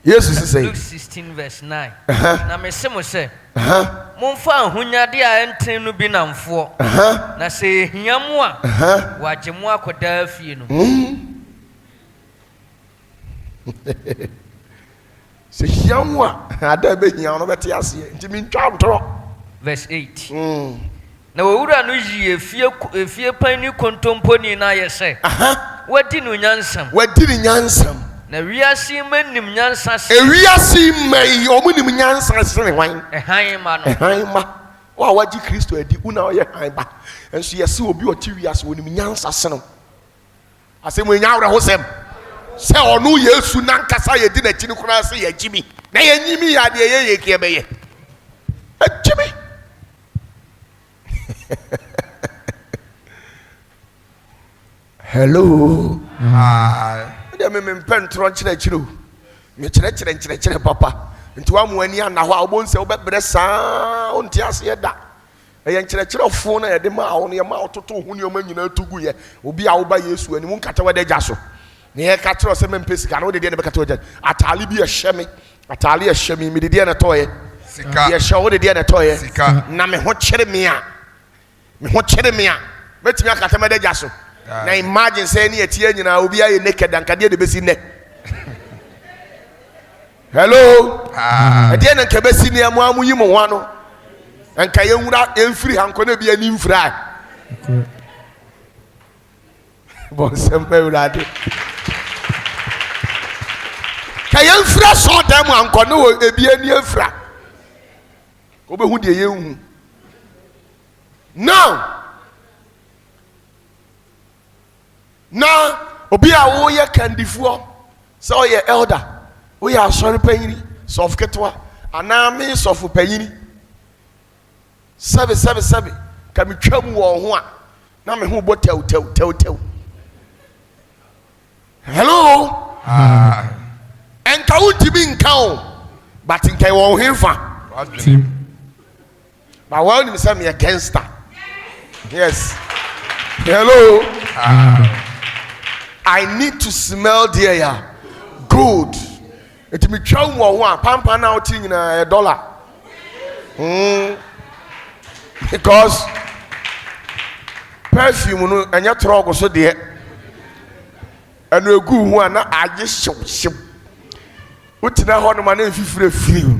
Yesu sesɛ Luke 16 verse 9. Na me se mo se. Momfa ahonyade a ɛntene no bi namfo. Na se ehia mu a. Wagye mu akɔdaa fie no. Se hia mu a ada be hia no bɛte ase enti mi ntwa ntoro. Verse 8. Na wowura no yi efie pani kontomponi na yɛ sɛ. Wadi no nyansam. Na wiase manim nyansa se. Ewiase mai omunim nyansa se ne wan. Ɛhan ma no. Ɛhan ma. Wa wagye Kristo adi una oyɛ han ba. Enso yɛse obi ɔte wiase onim nyansa se no. Asɛm enya awra hosɛm. Sɛ ɔno Yesu nankasa yɛ di n'akyi no kora se yɛ gyimi. Na yɛ nyimi ya de yɛ kie bɛyɛ. Agyimi. Hello. They me mpentro nkyerɛkyerɛ. Me kyerɛkyerɛ papa. Nti wa mu ani ana hɔ a obon sɛ obɛbrɛ saa onti ase yɛ da. Ɛyɛ nkyerɛkyerɛfo na yɛ de ma wo no yɛ ma ototo ho ne ɔma nyina tugu yɛ. Obi a wo ba Yesu ani mu nkata wa da gya so. Ne yɛ ka kyerɛ sɛ mempɛ sika na wo de deɛ ne bɛkata wa gya. Atale bi ɛhyɛ me. Atale ɛhyɛ me. Me de deɛ ne tɔɔyɛ. Sika. Yɛ hyɛ wo de deɛ ne tɔɔyɛ. Sika. Na me ho kyere me a. Metimi akata ma da gya so. Na imagine say ni etie nyina obi aye naked ankade de besi ne. Hello. E de na nke besi ne amu yi mo ho ano. and kayewura enfiri hanko na bia ni mfira bon sembe urade kayemfira so dem hanko na ebia ni efira obehu de yehu now obi a wo ye kandifuo so ye elder wo ye asori panyini so of ketwa ana me so of panyini sabe ka me twam wo ho a na me ho bo tew hello enka untimi nka o but nka wo hemfa Team. but when you say me a gangster yes hello I need to smell the air good it me twam wo ho a pampa na oti nyina $1 because perfume no anya trogo so de anu egu hu ana age hyew utina ho no ma na fifire firi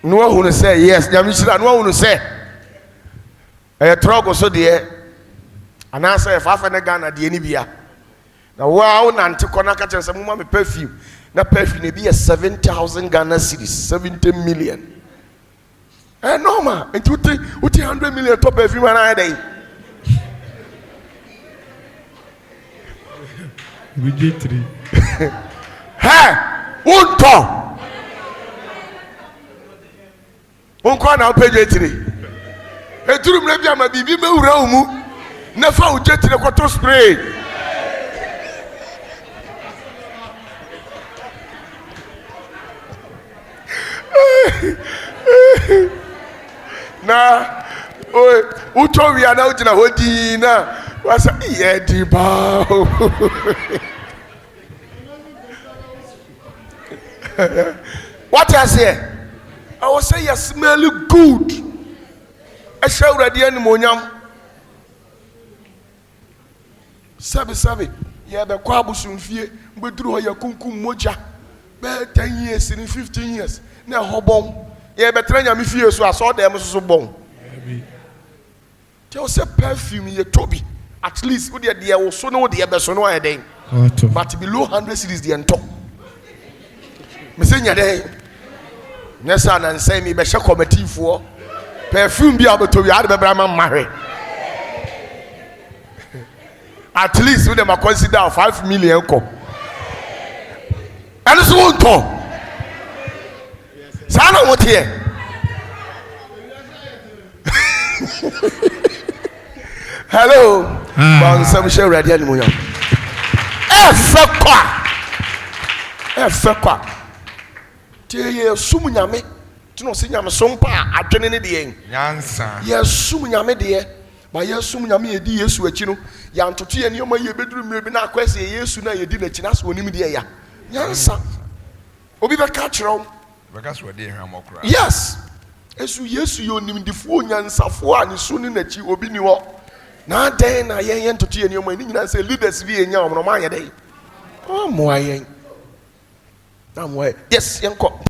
no hu no say yes nyame shira no hu no say trogo so de ana say fafa na Ghana de ni bia na wa nante kona ka chense mo ma me perfume na perfume ne bia 7,000 Ghana cedis 70 million normal and you 100 million top perfume na day We did 3. hey unto unko na page 3 eturu mle bia ma bibi mewura umu na fa uje 3 kwato spray na uto wi ana ujina hodi na wasa ye di ba what I say I will say you smell good I shall ready any monyam sabe ye be kwa busumfie mbeduru ho ya kunkum moja be 10 years in 15 years na hobon ye be tranya me fie so aso dem so bon tell say perfume ye tobi at least we dey wo so no dey be so no ayeden but below 100 cedis dey ento me say nya dey nyesa na nsai me be hye committee fo perfume bi abotowi ade be bra ma mahwe at least we dem consider 5 million ko and so won to sana what here hello bon some share ready ani monya efekwa tie sum nyame tino se nyame so mpa adwene ne de nyansa ye sum nyame de ba ye sum nyame ye di Yesu achi no ya ntoto ye ne o ma ye beduru mire bi na akwese Yesu na ye di na chi na so onim de ya nyansa obi be ka kiro because we dey hwam okra yes esu Yesu yo nim difo nyansafo a ne su ni na chi obi ni ho na den na ye ntoto ye ne o ma ni nyina se leaders bi enya omro ma ye dey o mo ayen na mo yes yenko